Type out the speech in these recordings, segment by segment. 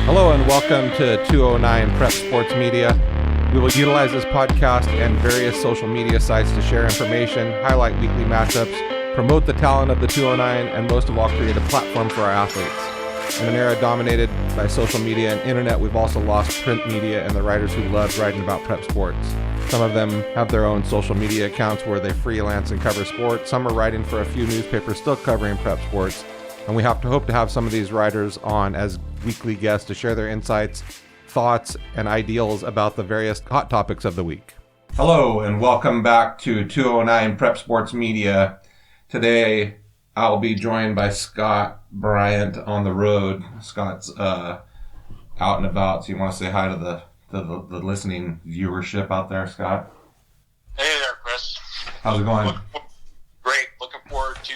Hello and welcome to 209 Prep Sports Media. We will utilize this podcast and various social media sites to share information, highlight weekly matchups, promote the talent of the 209, and most of all, create a platform for our athletes. In an era dominated by social media and internet, we've also lost print media and the writers who loved writing about prep sports. Some of them have their own social media accounts where they freelance and cover sports. Some are writing for a few newspapers still covering prep sports. And we hope to have some of these writers on as weekly guests to share their insights, thoughts, and ideals about the various hot topics of the week. Hello, and welcome back to 209 Prep Sports Media. Today, I'll be joined by Scott Bryant on the road. Scott's out and about, so you want to say hi to the listening viewership out there, Scott? Hey there, Chris. How's it going? Great. Looking forward to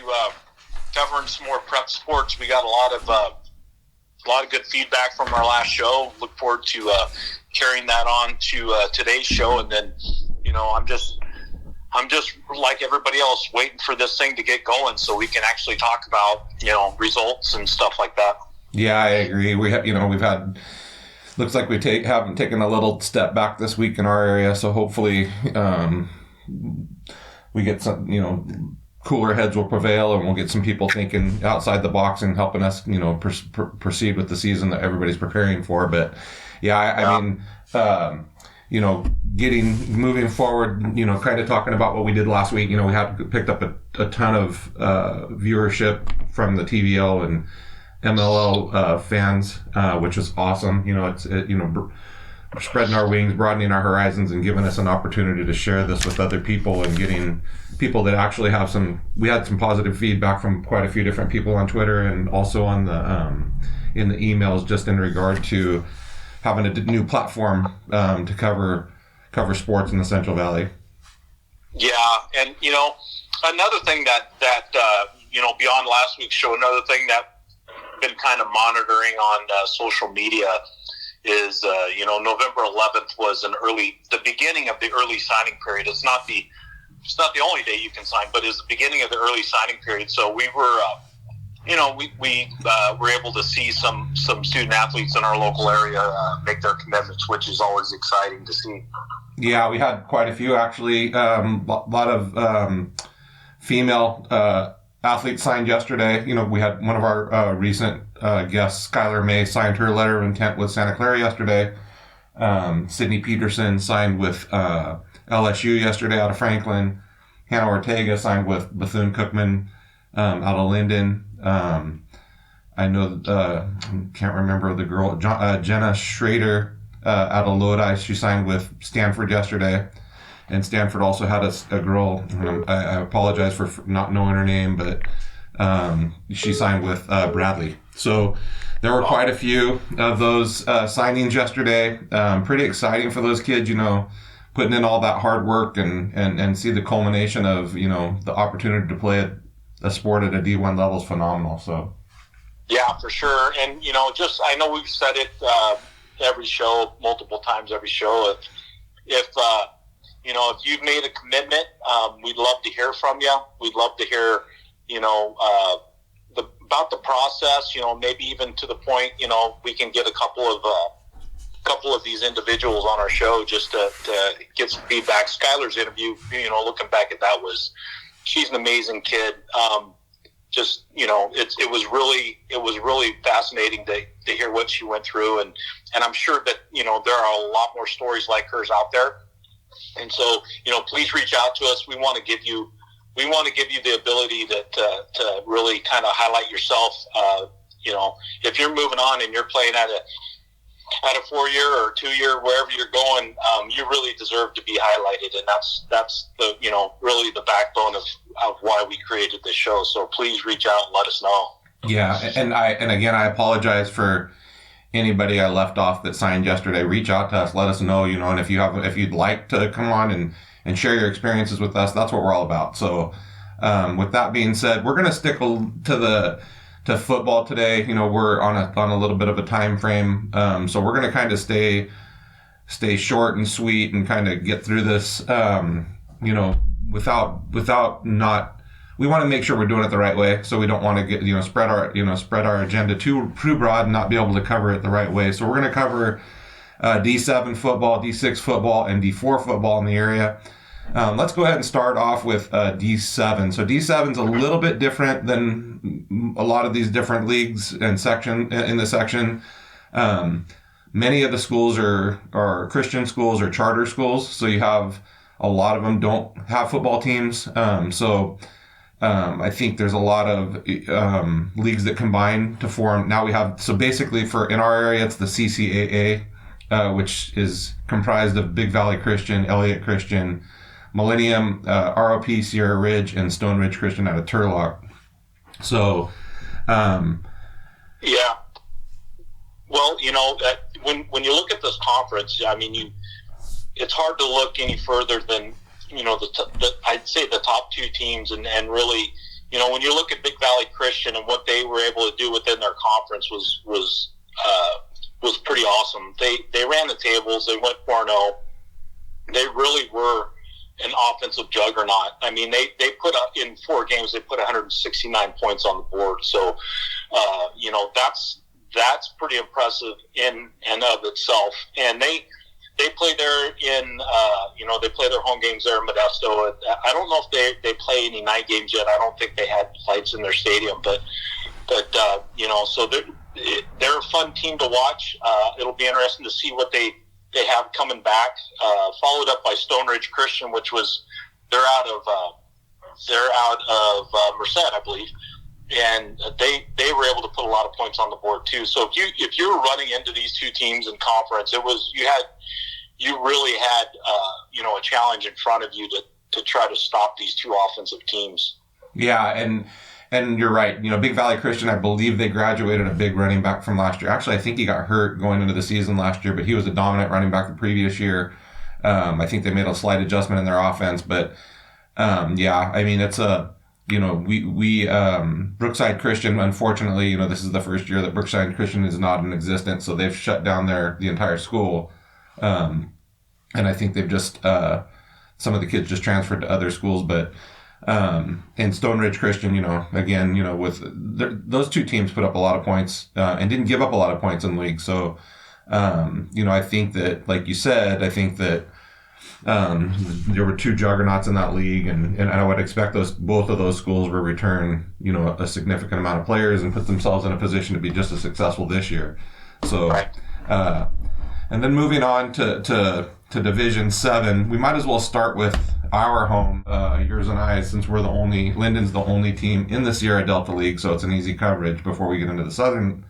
covering some more prep sports. We got a lot of good feedback from our last show. Look forward to carrying that on to today's show, and then I'm just like everybody else, waiting for this thing to get going so we can actually talk about results and stuff like that. Yeah, I agree. We've had. Looks like we haven't taken a little step back this week in our area, so hopefully we get some, cooler heads will prevail, and we'll get some people thinking outside the box and helping us, proceed with the season that everybody's preparing for. But I mean, moving forward, kind of talking about what we did last week. We had picked up a ton of viewership from the TVL and MLL fans, which is awesome. Spreading our wings, broadening our horizons, and giving us an opportunity to share this with other people, and getting people that actually have we had some positive feedback from quite a few different people on Twitter, and also on the in the emails, just in regard to having a new platform to cover sports in the Central Valley. Yeah, and another thing that beyond last week's show, another thing that I've been kind of monitoring on social media is November 11th was the beginning of the early signing period. It's not the only day you can sign, but it's the beginning of the early signing period. So we were we were able to see some student athletes in our local area make their commitments, which is always exciting to see. Yeah, we had quite a few actually. A lot of female athletes signed yesterday. We had one of our recent guests, Skylar May, signed her letter of intent with Santa Clara yesterday. Sydney Peterson signed with LSU yesterday out of Franklin. Hannah Ortega signed with Bethune-Cookman out of Linden. I know, can't remember the girl, Jenna Schrader out of Lodi. She signed with Stanford yesterday. And Stanford also had a girl, I apologize for not knowing her name, but she signed with Bradley. So there were quite a few of those signings yesterday. Pretty exciting for those kids, putting in all that hard work and see the culmination of, the opportunity to play a sport at a D1 level is phenomenal. So. Yeah, for sure. And, I know we've said it every show, multiple times every show. If you've made a commitment, we'd love to hear from you. We'd love to hear, about the process, maybe even to the point, we can get a couple of these individuals on our show just to get some feedback. Skylar's interview, looking back at that, she's an amazing kid. It was really fascinating to hear what she went through. And I'm sure that, there are a lot more stories like hers out there. And so, please reach out to us. We want to give you the ability to really kind of highlight yourself. If you're moving on and you're playing at a 4-year or 2-year, wherever you're going, you really deserve to be highlighted. And that's the, really the backbone of why we created this show. So please reach out and let us know. Yeah. And again, I apologize for anybody I left off that signed yesterday. Reach out to us, let us know, and if you'd like to come on and share your experiences with us, that's what we're all about. So with that being said, we're going to stick to football today. We're on a little bit of a time frame, so we're going to kind of stay short and sweet and kind of get through this without not we want to make sure we're doing it the right way. So we don't want to get, spread our agenda too broad and not be able to cover it the right way. So we're going to cover D7 football, D6 football, and D4 football in the area. Let's go ahead and start off with D7. So D7 is a little bit different than a lot of these different leagues and in the section. Many of the schools are Christian schools or charter schools. So you have a lot of them don't have football teams. I think there's a lot of leagues that combine to form. Now we have, so basically in our area, it's the CCAA, which is comprised of Big Valley Christian, Elliott Christian, Millennium, ROP, Sierra Ridge, and Stone Ridge Christian out of Turlock. So, yeah. Well, when you look at this conference, I mean, it's hard to look any further than, I'd say the top two teams, and really, when you look at Big Valley Christian and what they were able to do within their conference was pretty awesome. They ran the tables. They went 4-0. They really were an offensive juggernaut. I mean, they put up in 4 games, they put 169 points on the board. So, that's pretty impressive in and of itself. And they play there they play their home games there in Modesto. I don't know if they play any night games yet. I don't think they had lights in their stadium, but so they're a fun team to watch. It'll be interesting to see what they have coming back. Followed up by Stone Ridge Christian, which was they're out of Merced, I believe, and they were able to put a lot of points on the board too. So if you were running into these two teams in conference, you really had a challenge in front of you to try to stop these two offensive teams. Yeah, and you're right. Big Valley Christian, I believe they graduated a big running back from last year. Actually, I think he got hurt going into the season last year, but he was a dominant running back the previous year. I think they made a slight adjustment in their offense, but I mean, it's we Brookside Christian, unfortunately, this is the first year that Brookside Christian is not in existence, so they've shut down the entire school. And I think they've just, some of the kids just transferred to other schools, but, and Stone Ridge Christian, again, with those two teams put up a lot of points, and didn't give up a lot of points in the league. So, I think that, like you said, there were two juggernauts in that league, and I would expect both of those schools will return, a significant amount of players and put themselves in a position to be just as successful this year. So, right. And then moving on to Division 7, we might as well start with our home, yours and I, since Linden's the only team in the Sierra Delta League, so it's an easy coverage before we get into the Southern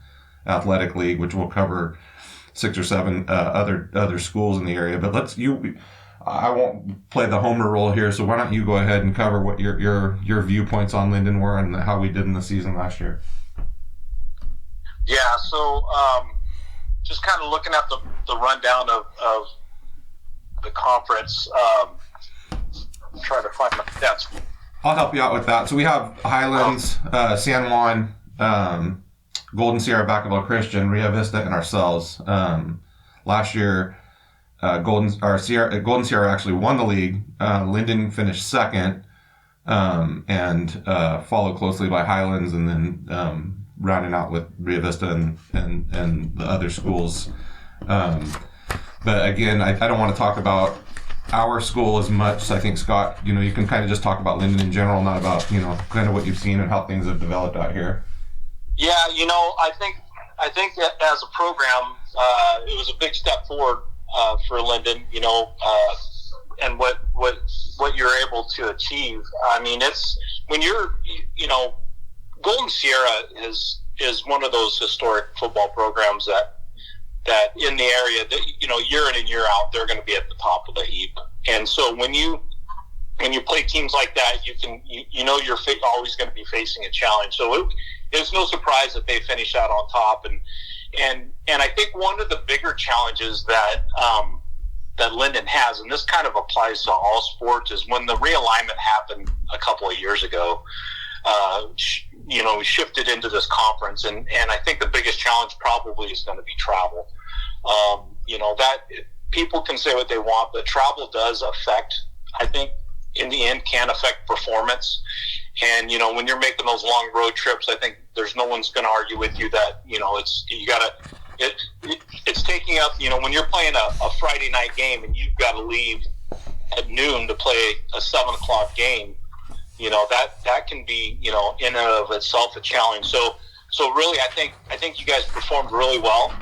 Athletic League, which will cover 6 or 7 other schools in the area. But I won't play the homer role here, so why don't you go ahead and cover what your viewpoints on Linden were and how we did in the season last year. Yeah, so just kind of looking at the rundown of the conference, trying to find my stats. I'll help you out with that. So we have Highlands, San Juan, Golden Sierra, Vacaville Christian, Rio Vista, and ourselves. Last year, Golden Sierra actually won the league. Linden finished second, and followed closely by Highlands, and then rounding out with Rio Vista and the other schools. But again, I don't want to talk about our school as much. So I think, Scott, you can kind of just talk about Linden in general, not about, kind of what you've seen and how things have developed out here. Yeah, I think that as a program, it was a big step forward for Linden, and what you're able to achieve. I mean, it's when you're, Golden Sierra is one of those historic football programs that in the area that, year in and year out, they're going to be at the top of the heap. And so when you play teams like that, you're always going to be facing a challenge. So it's no surprise that they finish out on top. And I think one of the bigger challenges that Linden has, and this kind of applies to all sports, is when the realignment happened a couple of years ago, we shifted into this conference, and I think the biggest challenge probably is going to be travel. That people can say what they want, but travel does affect, I think, in the end, can affect performance. And, when you're making those long road trips, I think there's no one's going to argue with you that, it's taking up, when you're playing a Friday night game and you've got to leave at noon to play a 7 o'clock game, that can be, in and of itself a challenge. So really, I think you guys performed really well.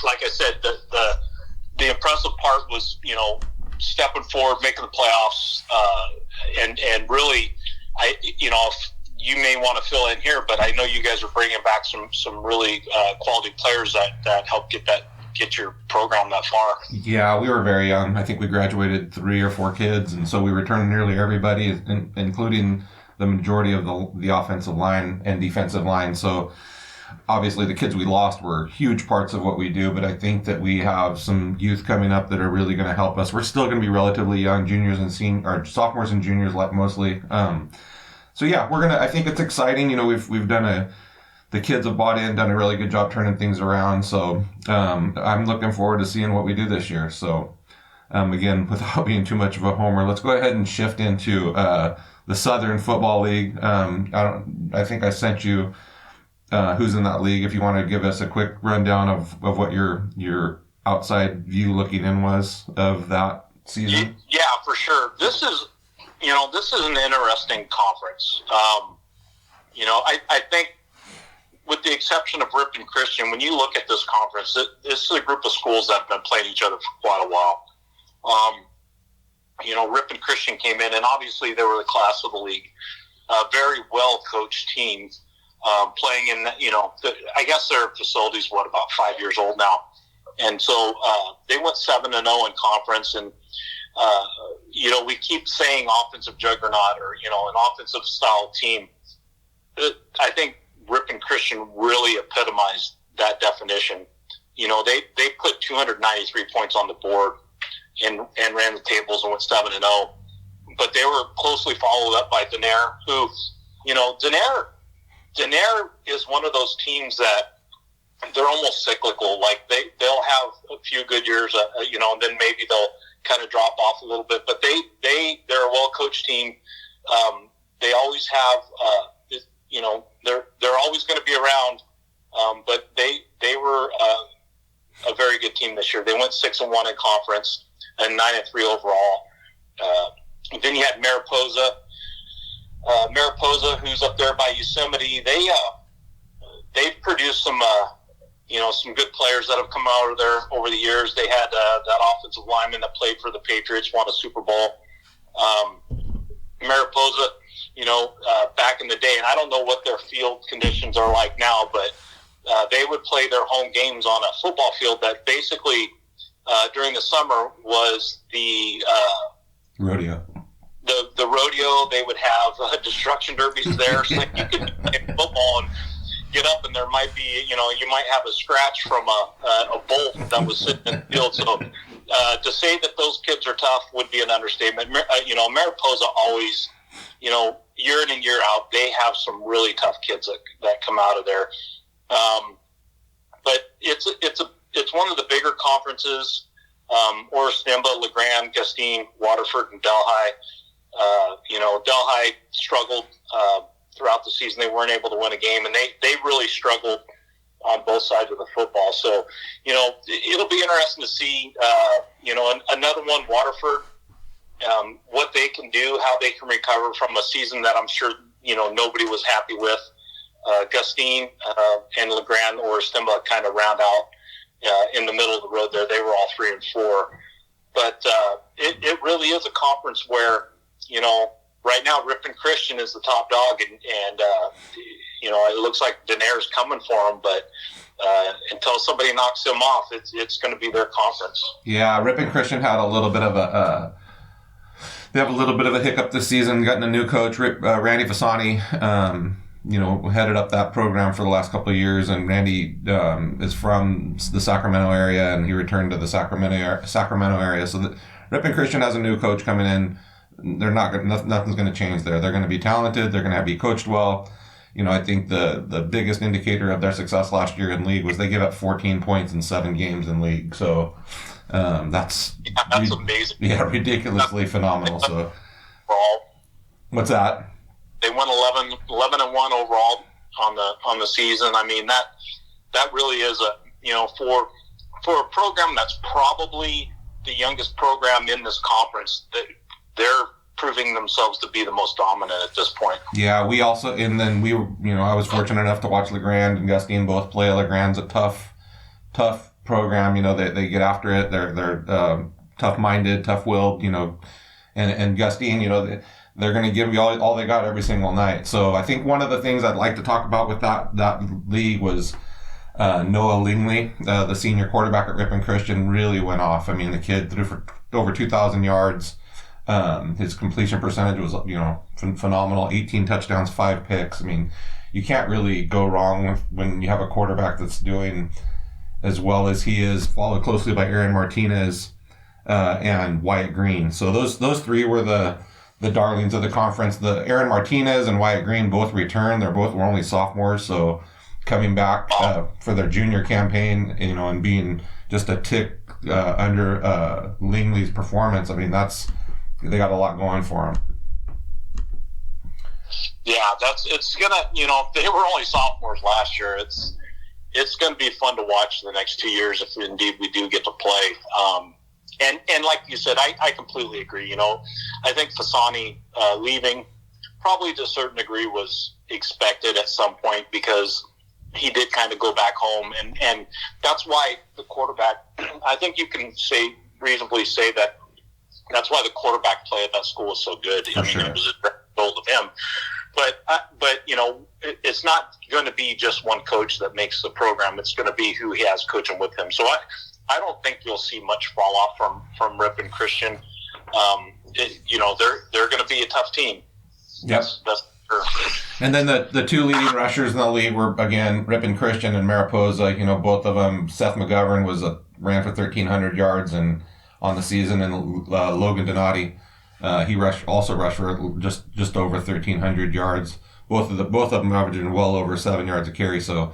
Like I said, the impressive part was, stepping forward, making the playoffs, and really, you may want to fill in here, but I know you guys are bringing back some really quality players that help get your program that far. Yeah, we were very young. I think we graduated 3 or 4 kids, and so we returned nearly everybody, including the majority of the offensive line and defensive line. So obviously the kids we lost were huge parts of what we do, but I think that we have some youth coming up that are really going to help us. We're still going to be relatively young, juniors and sophomores and juniors, like mostly. So yeah, I think it's exciting. We've done the kids have bought in, done a really good job turning things around. So, I'm looking forward to seeing what we do this year. So, again, without being too much of a homer, let's go ahead and shift into, the Southern Football League. I think I sent you, who's in that league. If you want to give us a quick rundown of what your outside view looking in was of that season. Yeah, for sure. This is an interesting conference. I think with the exception of Ripon Christian, when you look at this conference, this is a group of schools that have been playing each other for quite a while. Ripon Christian came in, and obviously they were the class of the league. A very well-coached team, playing in, I guess their facility's, about 5 years old now. And so they went 7-0 in conference, and we keep saying offensive juggernaut or, an offensive style team. I think Ripon Christian really epitomized that definition. They put 293 points on the board and ran the tables and went 7-0. But they were closely followed up by Denair, who, Denair is one of those teams that they're almost cyclical. Like they'll have a few good years, and then maybe they'll kind of drop off a little bit. But they're a well-coached team. They always have, they're always going to be around. But they were a very good team this year. They went 6-1 in conference and 9-3 overall. Then you had Mariposa. Mariposa, who's up there by Yosemite, they've produced some good players that have come out of there over the years. They had that offensive lineman that played for the Patriots, won a Super Bowl. Mariposa, back in the day, and I don't know what their field conditions are like now, but they would play their home games on a football field that basically during the summer was the rodeo. The rodeo. They would have destruction derbies there, so you could play football and get up, and there might be, you might have a scratch from a bolt that was sitting in the field. So to say that those kids are tough would be an understatement. Mariposa always, year in and year out, they have some really tough kids that come out of there. But it's one of the bigger conferences. Orostimba, LeGrand, Gustine, Waterford, and Delhi. Delhi struggled throughout the season. They weren't able to win a game, and they really struggled on both sides of the football. So, it'll be interesting to see, another one, Waterford, what they can do, how they can recover from a season that I'm sure, nobody was happy with. Gustine and LeGrand or Orostimba kind of round out in the middle of the road there. They were all 3 and 4. But it really is a conference where, right now Ripon Christian is the top dog, and it looks like Denair's coming for them, but until somebody knocks them off, it's going to be their conference. Yeah, Ripon Christian had a little bit of they have a little bit of a hiccup this season, gotten a new coach, Randy Fasani, headed up that program for the last couple of years, and Randy is from the Sacramento area, and he returned to the Sacramento area. So Ripon Christian has a new coach coming in. Nothing's going to change there. They're going to be talented. They're going to be coached well. I think the biggest indicator of their success last year in league was they gave up 14 points in 7 games in league. So that's amazing. Yeah, ridiculously phenomenal. So. What's that? They won 11-1 overall on the season. I mean, that really is for a program that's probably the youngest program in this conference, they're proving themselves to be the most dominant at this point. Yeah, we also, and then we were, I was fortunate enough to watch LeGrand and Gustine both play. LeGrand's a tough program. They get after it. They're tough-minded, tough-willed. And Gustine, they're going to give you all they got every single night. So I think one of the things I'd like to talk about with that league was Noah Lingley, the senior quarterback at Ripon Christian, really went off. I mean, the kid threw for over 2,000 yards. His completion percentage was, phenomenal. 18 touchdowns, 5 picks. I mean, you can't really go wrong when you have a quarterback that's doing as well as he is, followed closely by Aaron Martinez and Wyatt Green. So those three were the darlings of the conference. The Aaron Martinez and Wyatt Green both returned. Were only sophomores, so coming back for their junior campaign, and being just a tick under Lingley's performance. I mean, they got a lot going for them. Yeah, it's gonna, they were only sophomores last year. It's gonna be fun to watch the next 2 years if indeed we do get to play. And like you said, I completely agree. I think Fasani leaving probably to a certain degree was expected at some point because he did kind of go back home, and that's why the quarterback. I think you can reasonably say that that's why the quarterback play at that school is so good. For sure. It was a result of him. But it's not going to be just one coach that makes the program. It's going to be who he has coaching with him. So I don't think you'll see much fall off from Ripon Christian. They're going to be a tough team. Yes, that's sure. And then the two leading rushers in the league were, again, Ripon Christian and Mariposa. Both of them. Seth McGovern ran for 1,300 yards on the season, and Logan Donati, he also rushed for just over 1,300 yards. Both of them averaging well over 7 yards a carry. So,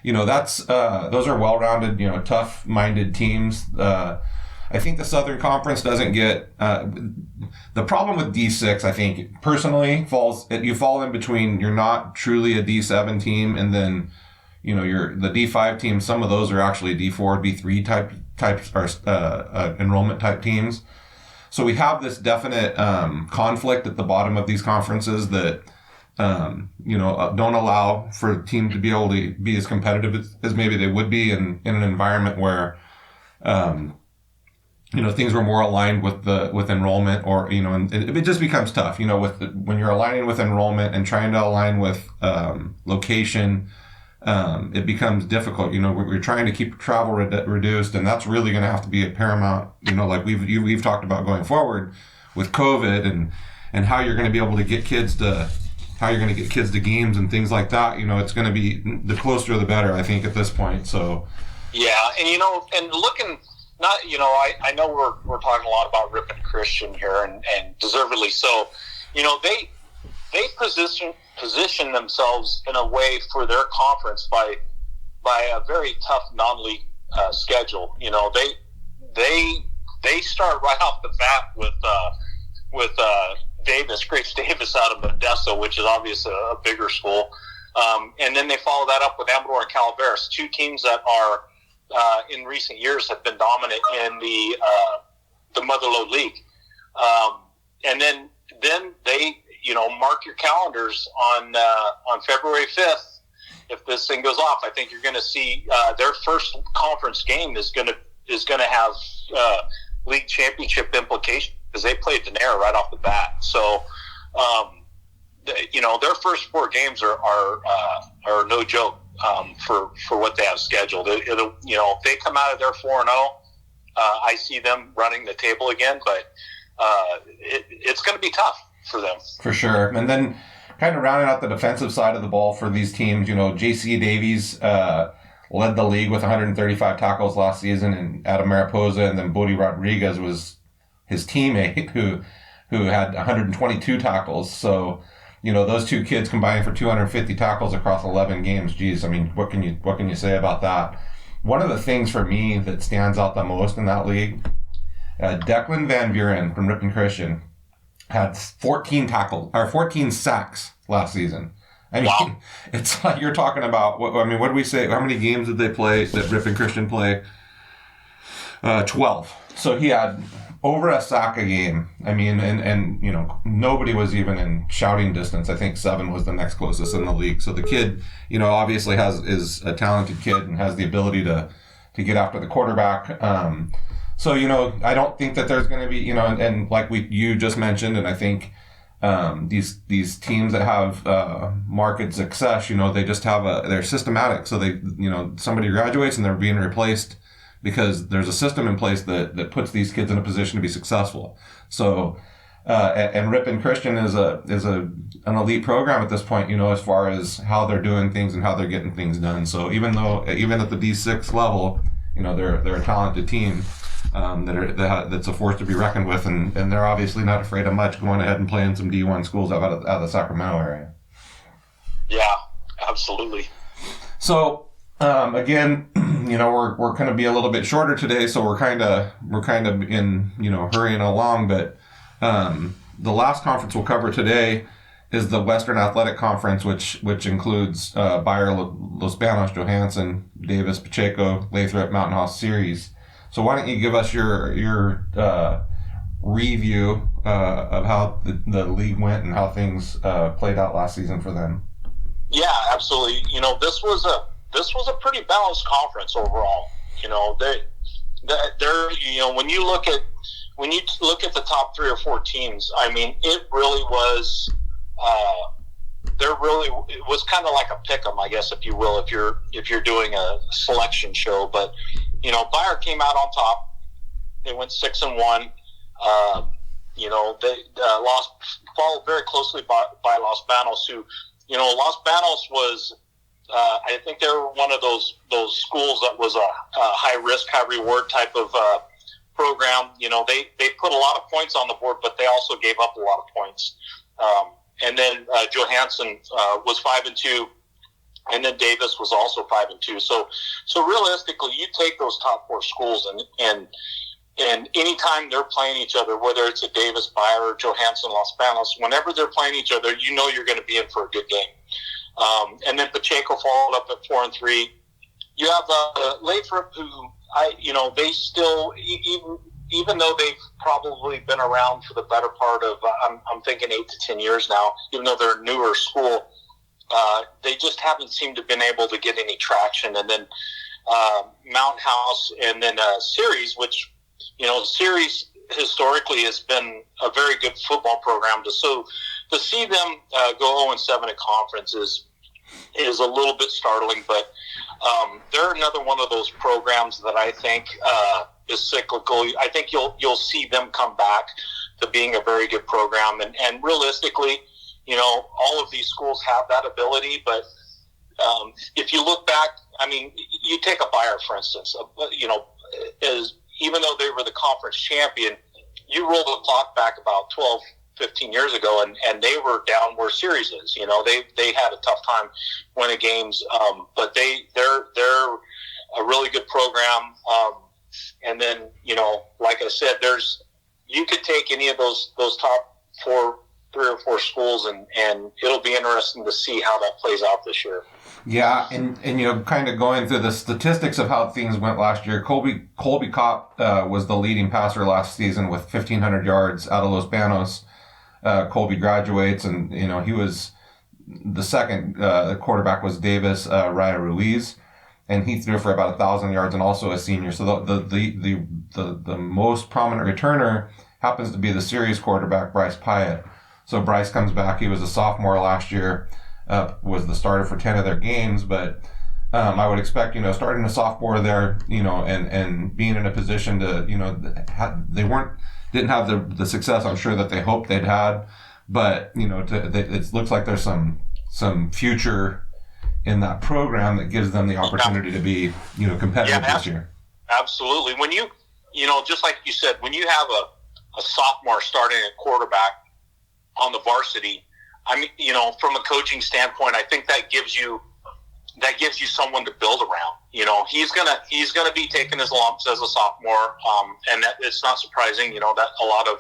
those are well-rounded, tough-minded teams. I think the Southern Conference doesn't get the problem with D6. I think personally you fall in between. You're not truly a D7 team, and then you're the D5 team. Some of those are actually D4, D3 types or enrollment type teams. So we have this definite conflict at the bottom of these conferences that don't allow for a team to be able to be as competitive as maybe they would be in an environment where things were more aligned with enrollment, or and it just becomes tough when you're aligning with enrollment and trying to align with location. It becomes difficult. We're trying to keep travel reduced, and that's really going to have to be a paramount. Like we've talked about going forward with COVID and how you're going to be able to get kids to games and things like that. It's going to be the closer the better, I think, at this point. So yeah, and and looking. Not, I know we're talking a lot about Ripon Christian here, and deservedly so. They position themselves in a way for their conference by a very tough non-league schedule. They start right off the bat with Grace Davis out of Modesto, which is obviously a bigger school, and then they follow that up with Amador and Calaveras, two teams that are in recent years have been dominant in the Motherlode League, and then they mark your calendars on February 5th. If this thing goes off, I think you're going to see their first conference game is going to have league championship implications because they played Denair right off the bat. So their first 4 games are no joke. For what they have scheduled. If they come out of their 4-0, I see them running the table again, but it's going to be tough for them. For sure. And then kind of rounding out the defensive side of the ball for these teams, J.C. Davies led the league with 135 tackles last season, and out of Mariposa, and then Bodie Rodriguez was his teammate who had 122 tackles. So those two kids combining for 250 tackles across 11 games. Geez, I mean, what can you say about that? One of the things for me that stands out the most in that league, Declan Van Buren from Ripon Christian, had 14 sacks last season. I mean, Wow. It's like you're talking about. What did we say? How many games did they play? That Ripon Christian play? 12. So he had over a sack a game. I mean, and nobody was even in shouting distance. I think 7 was the next closest in the league. So the kid, obviously is a talented kid and has the ability to get after the quarterback. So I don't think that there's going to be and like you just mentioned, and I think these teams that have market success, they just have they're systematic. So they somebody graduates and they're being replaced because there's a system in place that puts these kids in a position to be successful. So and Ripon Christian is an elite program at this point, as far as how they're doing things and how they're getting things done. So even at the D6 level, they're a talented team. That's a force to be reckoned with, and they're obviously not afraid of much going ahead and playing some D1 schools out of the Sacramento area. Yeah, absolutely. So again, we're going to be a little bit shorter today, so we're kind of in hurrying along. But the last conference we'll cover today is the Western Athletic Conference, which includes Bayer, Los Banos, Johansen, Davis, Pacheco, Lathrop, Mountain House Series. So why don't you give us your review of how the league went and how things played out last season for them? Yeah, absolutely. This was a pretty balanced conference overall. When you look at the top 3 or 4 teams, I mean, it really was. It was kind of like a pick'em, I guess, if you will, if you're doing a selection show. But Bayer came out on top. They went 6-1. They followed very closely by Los Banos, who, Los Banos was. I think they were one of those schools that was a high risk, high reward type of program. They put a lot of points on the board, but they also gave up a lot of points. And then Johansen was 5-2, and then Davis was also 5-2. So realistically, you take those top 4 schools, and anytime they're playing each other, whether it's a Davis, Bayer, or Johansen, Los Banos, whenever they're playing each other, you're going to be in for a good game. And then Pacheco followed up at 4-3. You have Lathrop, who they still even though they've probably been around for the better part of, I'm thinking 8 to 10 years now, even though they're a newer school, they just haven't seemed to have been able to get any traction. And then Mountain House, and then Series, which, Series historically has been a very good football program. To see them go 0-7 in conference is a little bit startling, but they're another one of those programs that I think is cyclical. I think you'll see them come back to being a very good program, and realistically, all of these schools have that ability. But if you look back, I mean, you take a Bayer, for instance, even though they were the conference champion, you roll the clock back about 12, 15 years ago, and they were down where Series is. They had a tough time winning games, but they're a really good program. And then, like I said, you could take any of those top 3 or 4 schools, and it'll be interesting to see how that plays out this year. Yeah, and kind of going through the statistics of how things went last year, Colby Kopp was the leading passer last season with 1,500 yards out of Los Banos. Colby graduates, and he was the second. The quarterback was Davis Raya Ruiz, and he threw for about 1,000 yards, and also a senior. So the most prominent returner happens to be the Series quarterback, Bryce Pyatt. So Bryce comes back. He was a sophomore last year, was the starter for 10 of their games, but I would expect, starting a sophomore there, and being in a position to, didn't have the success I'm sure that they hoped they'd had, but it looks like there's some future in that program that gives them the opportunity to be competitive this year. Absolutely. When you just like you said, when you have a sophomore starting at quarterback on the varsity, I mean, from a coaching standpoint, I think that gives you someone to build around. He's gonna be taking his lumps as a sophomore, and that it's not surprising. That a lot of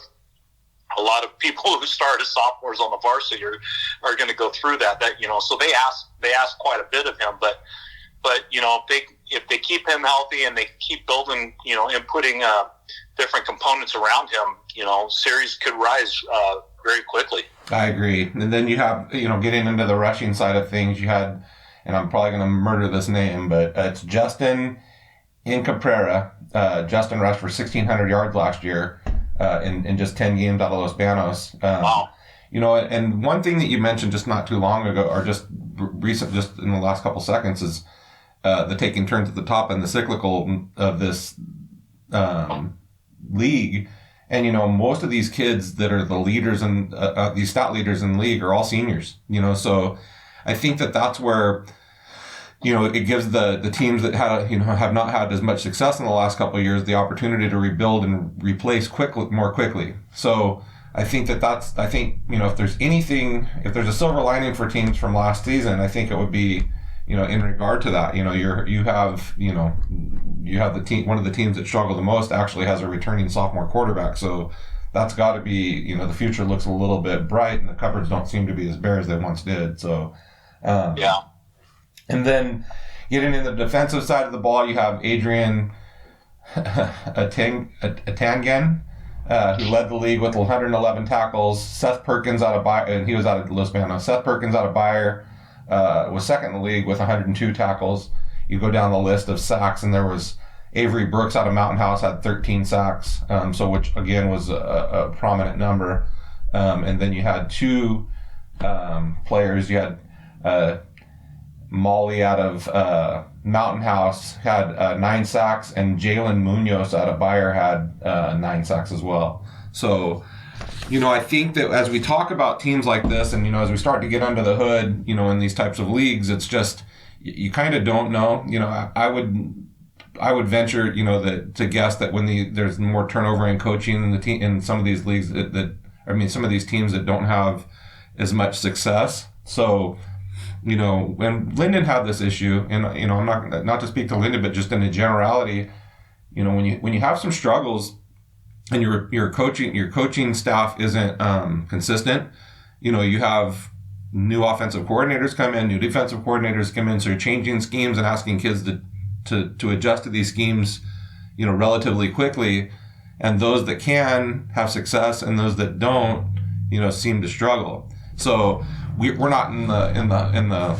a lot of people who start as sophomores on the varsity are going to go through that, so they ask quite a bit of him, but if they keep him healthy and they keep building, and putting different components around him, series could rise very quickly. I agree. And then you have, getting into the rushing side of things, you had, and I'm probably going to murder this name, but it's Justin Incaprera. Justin rushed for 1,600 yards last year in just 10 games out of Los Banos. Wow. And one thing that you mentioned just not too long ago, or just recent, just in the last couple seconds, is the taking turns at the top and the cyclical of this league. And, most of these kids that are the leaders and these stat leaders in the league are all seniors, so I think that's where, it gives the teams that have not had as much success in the last couple of years the opportunity to rebuild and replace more quickly. So I think if there's a silver lining for teams from last season, I think it would be, in regard to that, you have the team, one of the teams that struggled the most actually has a returning sophomore quarterback. So that's got to be, the future looks a little bit bright and the cupboards don't seem to be as bare as they once did. So, yeah. And then getting in the defensive side of the ball, you have Adrian Atangan, who led the league with 111 tackles. Seth Perkins out of Bayer, and he was out of Los Banos. Seth Perkins out of Bayer was second in the league with 102 tackles. You go down the list of sacks, and there was Avery Brooks out of Mountain House had 13 sacks, which again was a prominent number. And then you had two players. You had Molly out of Mountain House had 9 sacks, and Jalen Munoz out of Bayer had 9 sacks as well. So, I think that as we talk about teams like this, and as we start to get under the hood, in these types of leagues, it's just you kind of don't know. I would venture, to guess that when there's more turnover in coaching in the team in some of these leagues some of these teams that don't have as much success. So, when Linden had this issue, and I'm not to speak to Linden, but just in a generality, when you have some struggles, and your coaching staff isn't consistent, you have new offensive coordinators come in, new defensive coordinators come in, so you're changing schemes and asking kids to adjust to these schemes, relatively quickly, and those that can have success and those that don't, seem to struggle. So we're not in the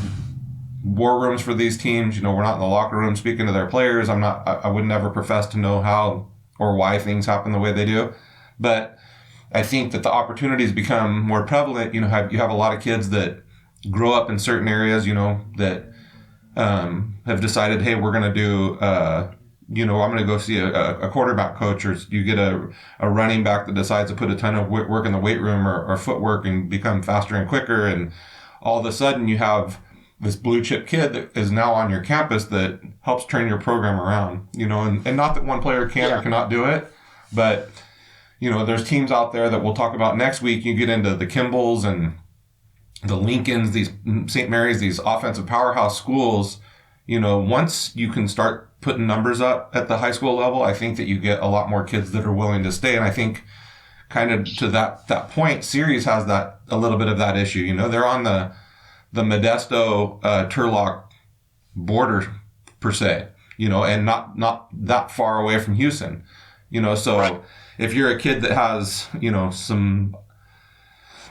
war rooms for these teams. We're not in the locker room speaking to their players. I would never profess to know how or why things happen the way they do. But I think that the opportunities become more prevalent. You have a lot of kids that grow up in certain areas, that have decided, hey, we're going to do, I'm going to go see a quarterback coach, or you get a running back that decides to put a ton of work in the weight room or footwork and become faster and quicker. And all of a sudden you have this blue chip kid that is now on your campus that helps turn your program around, and not that one player can or cannot do it, but, there's teams out there that we'll talk about next week. You get into the Kimballs and the Lincolns, these St. Mary's, these offensive powerhouse schools, once you can start putting numbers up at the high school level, I think that you get a lot more kids that are willing to stay. And I think kind of to that point, Ceres has a little bit of that issue. They're on the Modesto, Turlock border per se, and not that far away from Houston, so right. If you're a kid that has,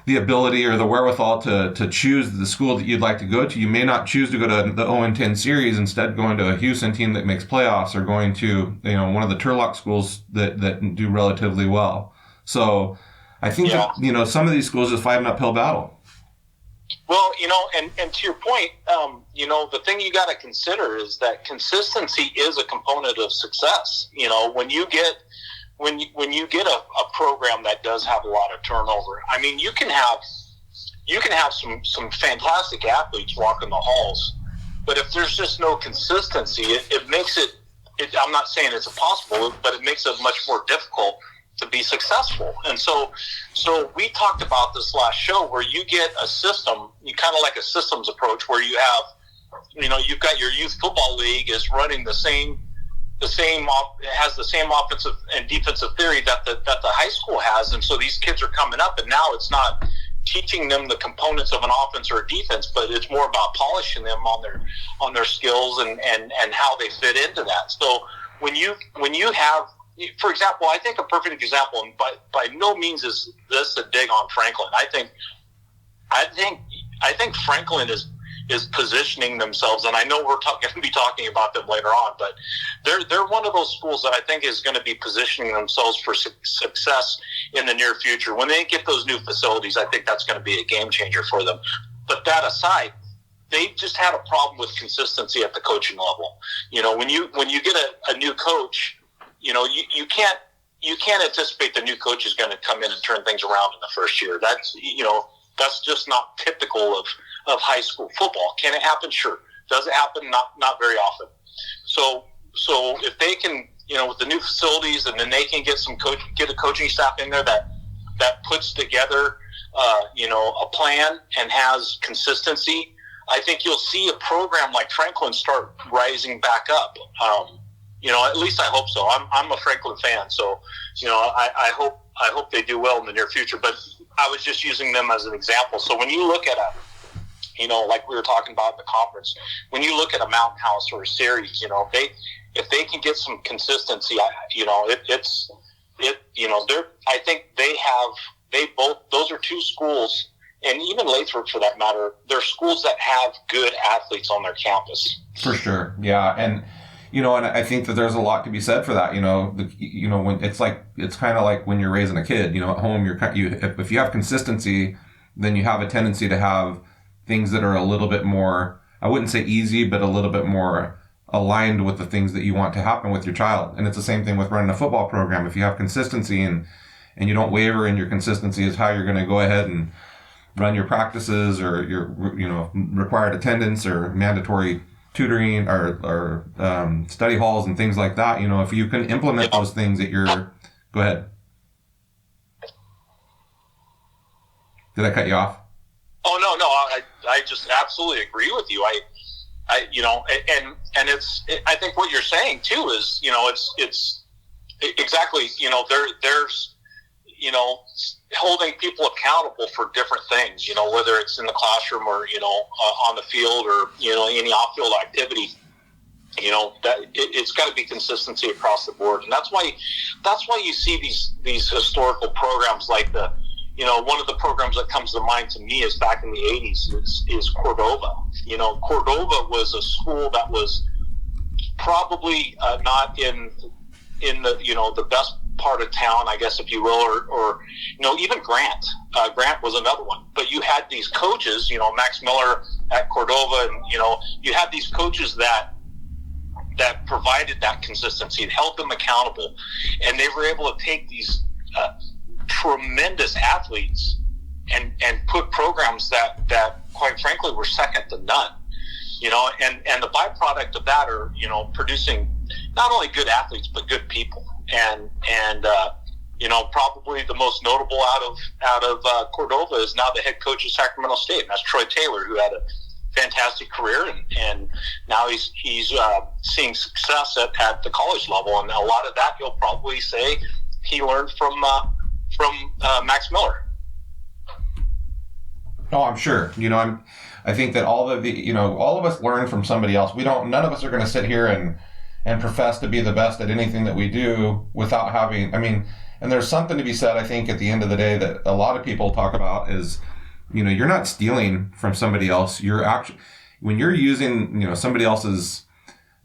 the ability or the wherewithal to choose the school that you'd like to go to, you may not choose to go to the 0-10 series, instead going to a Houston team that makes playoffs, or going to, one of the Turlock schools that do relatively well. So I think that, some of these schools just fight an uphill battle. Well, and to your point, the thing you got to consider is that consistency is a component of success. When you get a program that does have a lot of turnover, I mean, you can have some fantastic athletes walking the halls, but if there's just no consistency, it makes it. I'm not saying it's impossible, but it makes it much more difficult to be successful. And so we talked about this last show, where you get a system, you kind of like a systems approach, where you have, you've got your youth football league is running the same has the same offensive and defensive theory that the high school has, and so these kids are coming up, and now it's not teaching them the components of an offense or a defense, but it's more about polishing them on their skills and how they fit into that. So when you have, for example, I think a perfect example, and by no means is this a dig on Franklin. I think Franklin is positioning themselves, and I know we're going to be talking about them later on, but they're one of those schools that I think is going to be positioning themselves for success in the near future. When they get those new facilities, I think that's going to be a game changer for them. But that aside, they just had a problem with consistency at the coaching level. When you get a new coach, you can't anticipate the new coach is going to come in and turn things around in the first year. That's just not typical of high school football. Can it happen? Sure. Does it happen? Not very often. So if they can, with the new facilities, and then they can get a coaching staff in there that puts together, a plan and has consistency, I think you'll see a program like Franklin start rising back up. At least I hope so. I'm a Franklin fan, so I hope they do well in the near future. But I was just using them as an example. So when you look at like we were talking about in the conference, when you look at a Mountain House or a Series, if they can get some consistency, I think those are two schools, and even Lathrop for that matter, they're schools that have good athletes on their campus. For sure, yeah, and I think that there's a lot to be said for that. When it's kind of like when you're raising a kid. At home, if you have consistency, then you have a tendency to have things that are a little bit more, I wouldn't say easy, but a little bit more aligned with the things that you want to happen with your child. And it's the same thing with running a football program. If you have consistency and you don't waver in your consistency is how you're going to go ahead and run your practices or your required attendance or mandatory tutoring or study halls and things like that. If you can implement those things go ahead. Did I cut you off? Oh, no, I just absolutely agree with you. And I think what you're saying too is, it's exactly, there's, holding people accountable for different things, whether it's in the classroom or, on the field or, any off-field activity, that it's got to be consistency across the board. And that's why you see these historical programs like one of the programs that comes to mind to me is back in the 80s is Cordova. Cordova was a school that was probably not in the best part of town, I guess, if you will, or even Grant. Grant was another one. But you had these coaches, Max Miller at Cordova, and you had these coaches that provided that consistency and held them accountable, and they were able to take these tremendous athletes and put programs that quite frankly were second to none. And the byproduct of that are producing not only good athletes but good people. And probably the most notable out of Cordova is now the head coach of Sacramento State, and that's Troy Taylor, who had a fantastic career, and now he's seeing success at the college level, and a lot of that you'll probably say he learned from Max Miller. Oh, I'm sure. I think that all of us learn from somebody else. None of us are going to sit here and profess to be the best at anything that we do without having, and there's something to be said, I think, at the end of the day that a lot of people talk about is, you're not stealing from somebody else. You're actually, when you're using, somebody else's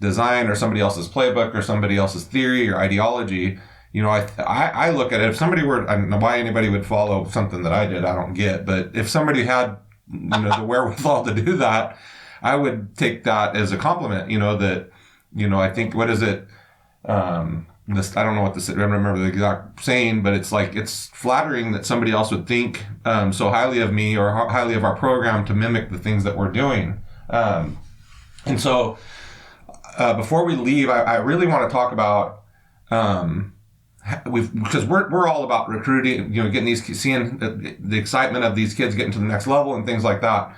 design or somebody else's playbook or somebody else's theory or ideology, I look at it, if somebody were, I don't know why anybody would follow something that I did, I don't get, but if somebody had, the wherewithal to do that, I would take that as a compliment, that, I think, what is it? I don't know what this, I don't remember the exact saying, but it's like, it's flattering that somebody else would think so highly of me or highly of our program to mimic the things that we're doing. And so before we leave, I really want to talk about, because we're all about recruiting, getting seeing the excitement of these kids getting to the next level and things like that.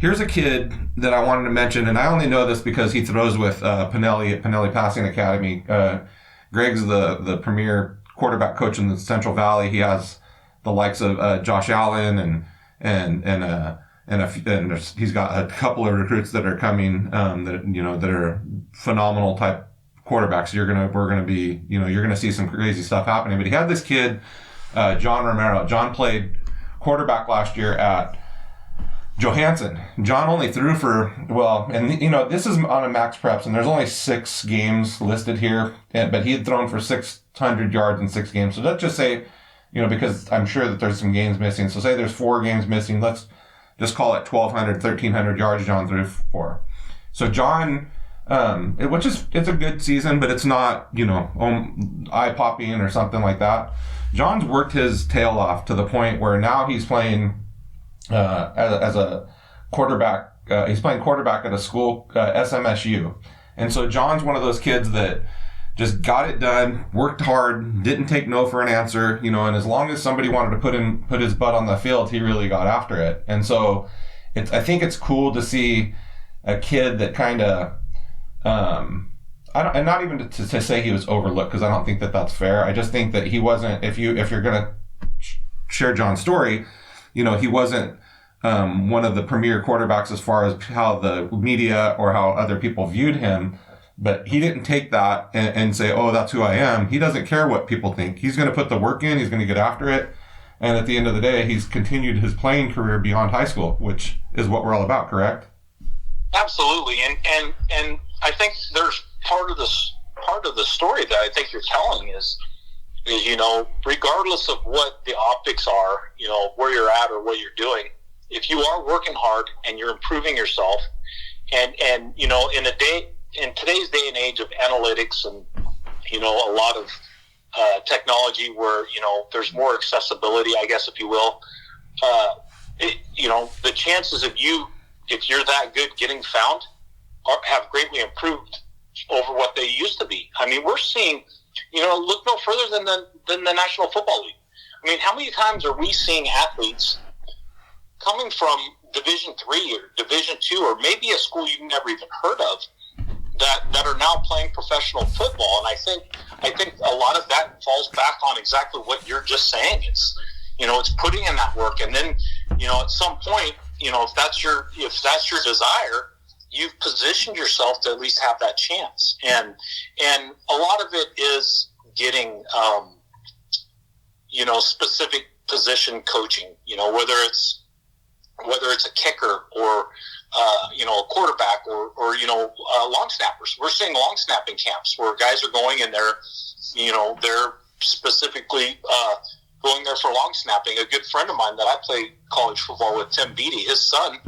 Here's a kid that I wanted to mention, and I only know this because he throws with Pinelli at Pinelli Passing Academy. Greg's the premier quarterback coach in the Central Valley. He has the likes of Josh Allen and he's got a couple of recruits that are coming that are phenomenal type quarterbacks. You're gonna see some crazy stuff happening. But he had this kid, John Romero. John played quarterback last year at Johansson. John only threw this is on a max preps, and there's only 6 games listed here, but he had thrown for 600 yards in 6 games. So let's just say, because I'm sure that there's some games missing. So say there's 4 games missing. Let's just call it 1,200, 1,300 yards John threw for. So John, it's a good season, but it's not, eye-popping or something like that. John's worked his tail off to the point where now he's playing as a quarterback. He's playing quarterback at a school, SMSU. And so John's one of those kids that just got it done, worked hard, didn't take no for an answer, and as long as somebody wanted to put his butt on the field, he really got after it. And so I think it's cool to see a kid that kind of, and not even to say he was overlooked, because I don't think that that's fair. I just think that he wasn't, if you're going to share John's story, he wasn't one of the premier quarterbacks as far as how the media or how other people viewed him. But he didn't take that and say, oh, that's who I am. He doesn't care what people think. He's going to put the work in. He's going to get after it. And at the end of the day, he's continued his playing career beyond high school, which is what we're all about, correct? Absolutely. And I think there's part of the story that I think you're telling is regardless of what the optics are, where you're at or what you're doing, if you are working hard and you're improving yourself and in today's day and age of analytics and, a lot of technology where, there's more accessibility, I guess, if you will, the chances of if you're that good getting found have greatly improved over what they used to be. I mean, we're seeing, look no further than the National Football League. I mean, how many times are we seeing athletes coming from Division III or Division II or maybe a school you've never even heard of that are now playing professional football? And I think a lot of that falls back on exactly what you're just saying. It's putting in that work, and then at some point, if that's your desire, you've positioned yourself to at least have that chance. And a lot of it is getting specific position coaching. Whether it's a kicker or a quarterback or long snappers. We're seeing long snapping camps where guys are going and they're specifically going there for long snapping. A good friend of mine that I play college football with, Tim Beatty, his son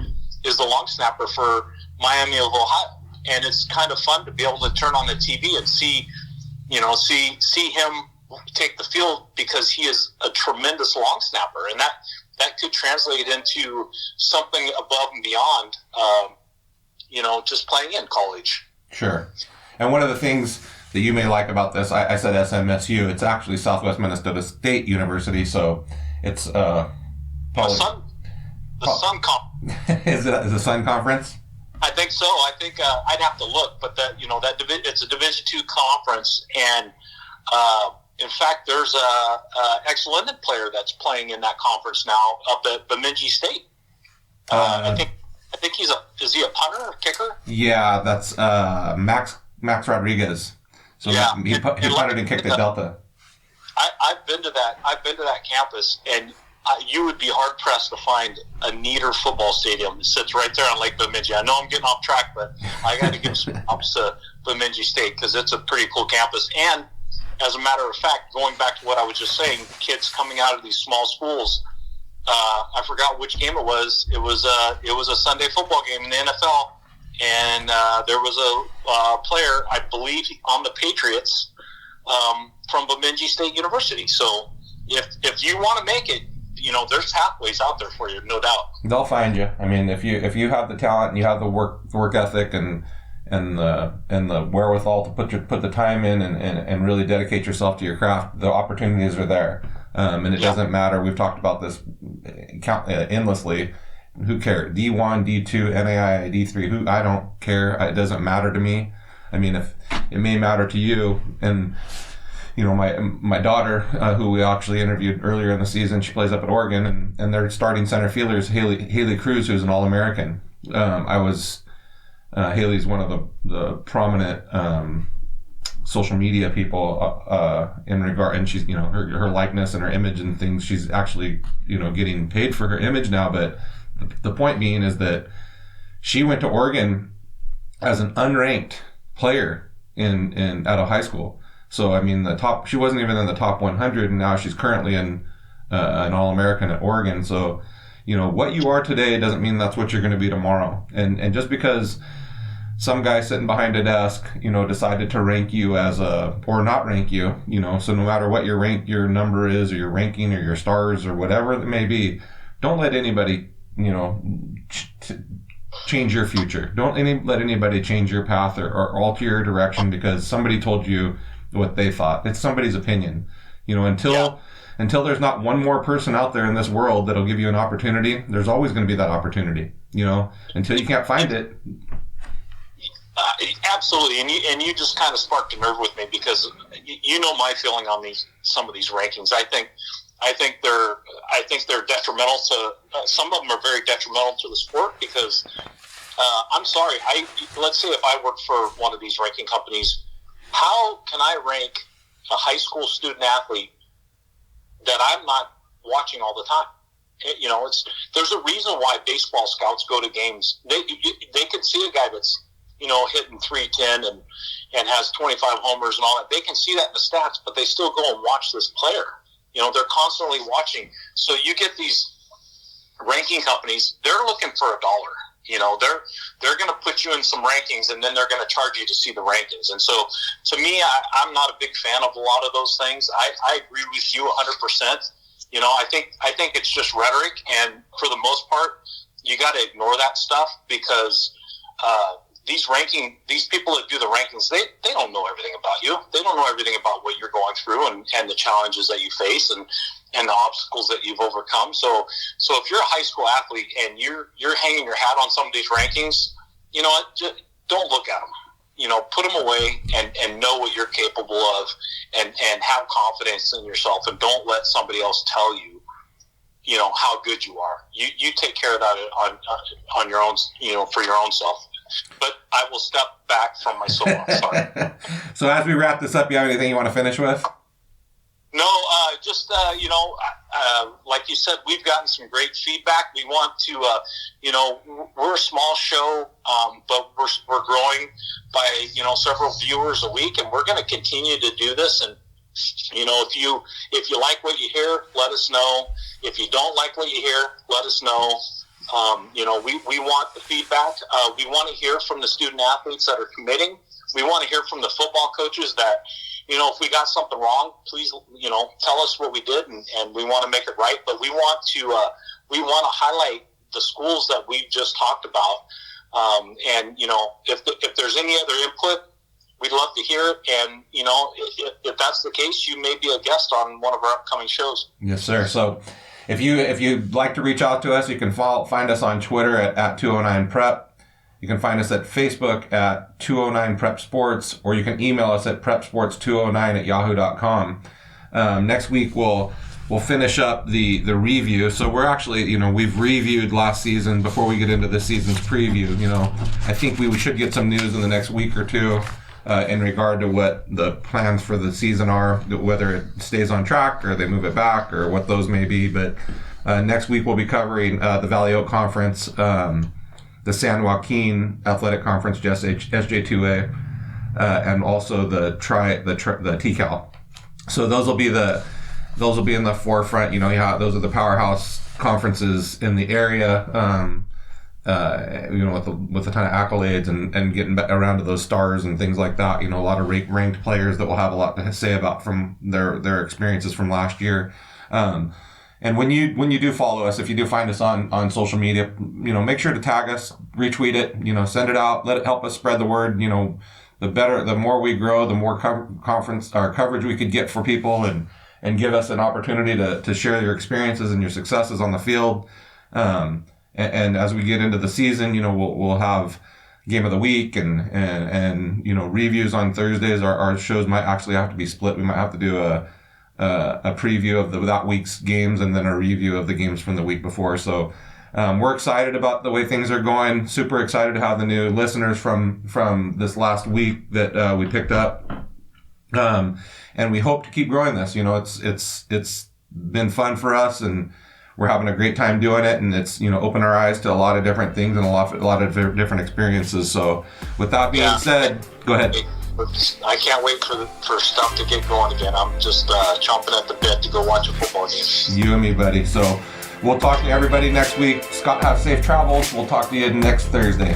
is the long snapper for Miami of Ohio, and it's kind of fun to be able to turn on the TV and see him take the field because he is a tremendous long snapper, and that could translate into something above and beyond, just playing in college. Sure. And one of the things that you may like about this, I said SMSU, it's actually Southwest Minnesota State University, so it's probably the Sun Conference. Is it the Sun Conference? I think so. I think I'd have to look, but it's a Division II conference, and in fact, there's a ex-Linden player that's playing in that conference now up at Bemidji State. I think is he a punter or kicker? Yeah, that's Max Rodriguez. So yeah, he punted and kicked at Delta. I've been to that campus, and you would be hard pressed to find a neater football stadium. It sits right there on Lake Bemidji. I know I'm getting off track, but I got to give some props to Bemidji State because it's a pretty cool campus. And as a matter of fact, going back to what I was just saying, kids coming out of these small schools. I forgot which game it was. It was a Sunday football game in the NFL, and there was a player, I believe, on the Patriots from Bemidji State University. So if you want to make it, there's pathways out there for you, no doubt. They'll find you. I mean, if you have the talent and you have the work ethic and the wherewithal to put the time in and really dedicate yourself to your craft, the opportunities are there. And it doesn't matter. We've talked about this endlessly. who cares? D1, D2, NAIA, D3, who, I don't care. It doesn't matter to me. I mean, if it may matter to you, and you know, my daughter, who we actually interviewed earlier in the season, she plays up at Oregon, and their starting center fielder is Haley Cruz, who's an All-American. Haley's one of the prominent social media people in regard, and she's, you know, her likeness and her image and things. She's actually, you know, getting paid for her image now. But the point being is that she went to Oregon as an unranked player in out of high school. So I mean, she wasn't even in the top 100, and now she's currently an All-American at Oregon. So, you know, what you are today doesn't mean that's what you're going to be tomorrow. And just because some guy sitting behind a desk, you know, decided to rank you or not rank you, you know, so no matter what your number is, or your ranking, or your stars, or whatever it may be, don't let anybody, you know, change your future. Don't let anybody change your path or alter your direction because somebody told you what they thought. It's somebody's opinion, you know, until there's not one more person out there in this world that'll give you an opportunity. There's always going to be that opportunity, you know, until you can't find it. Absolutely, and you just kind of sparked a nerve with me because you know my feeling on some of these rankings. I think they're detrimental to some of them are very detrimental to the sport because I'm sorry. Let's say if I work for one of these ranking companies, how can I rank a high school student athlete that I'm not watching all the time? You know, there's a reason why baseball scouts go to games. They could see a guy that's, you know, hitting 310 and has 25 homers and all that. They can see that in the stats, but they still go and watch this player. You know, they're constantly watching. So you get these ranking companies, they're looking for a dollar. You know, they're going to put you in some rankings, and then they're going to charge you to see the rankings. And so, to me, I'm not a big fan of a lot of those things. I agree with you 100%. You know, I think it's just rhetoric, and for the most part, you got to ignore that stuff because these people that do the rankings, they don't know everything about you. They don't know everything about what you're going through and the challenges that you face and the obstacles that you've overcome. So if you're a high school athlete and you're hanging your hat on some of these rankings, you know, just don't look at them. You know, put them away and know what you're capable of and have confidence in yourself, and don't let somebody else tell you, you know, how good you are. You take care of that on your own, you know, for your own self. But I will step back from my soapbox. Sorry. So as we wrap this up, you have anything you want to finish with? No, you know, like you said, we've gotten some great feedback. We want to, you know, we're a small show, but we're growing by, you know, several viewers a week, and we're going to continue to do this. And, you know, if you like what you hear, let us know. If you don't like what you hear, let us know. You know, we want the feedback. We want to hear from the student athletes that are committing. We want to hear from the football coaches that, you know, if we got something wrong, please, you know, tell us what we did, and we want to make it right. But we want to highlight the schools that we just talked about. And, you know, if there's any other input, we'd love to hear it. And, you know, if that's the case, you may be a guest on one of our upcoming shows. Yes, sir. So if you'd like to reach out to us, you can find us on Twitter at 209prep. You can find us at Facebook at 209prep sports, or you can email us at prepsports209@yahoo.com. Next week we'll finish up the review. So we're actually, you know, we've reviewed last season before we get into this season's preview. You know, I think we should get some news in the next week or two in regard to what the plans for the season are, whether it stays on track or they move it back or what those may be. But next week we'll be covering the Valley Oak Conference, the San Joaquin Athletic Conference, just SJ2A, and also the TCAL. So those will be in the forefront. You know, those are the powerhouse conferences in the area. You know, with a ton of accolades and getting around to those stars and things like that. You know, a lot of ranked players that will have a lot to say about from their experiences from last year. And when you do follow us, if you do find us on social media, you know, make sure to tag us, retweet it, you know, send it out, let it help us spread the word. You know, the more we grow, the more coverage we could get for people and give us an opportunity to share your experiences and your successes on the field. and as we get into the season, we'll have game of the week and reviews on Thursdays. Our shows might actually have to be split. We might have to do a preview of that week's games and then a review of the games from the week before. So we're excited about the way things are going. Super excited to have the new listeners from this last week that we picked up. And we hope to keep growing this. It's been fun for us, and we're having a great time doing it, and it's opened our eyes to a lot of different things and a lot of different experiences. So with that being said, go ahead. I can't wait for stuff to get going again. I'm just chomping at the bit to go watch a football game. You and me, buddy. So we'll talk to everybody next week. Scott, have safe travels. We'll talk to you next Thursday.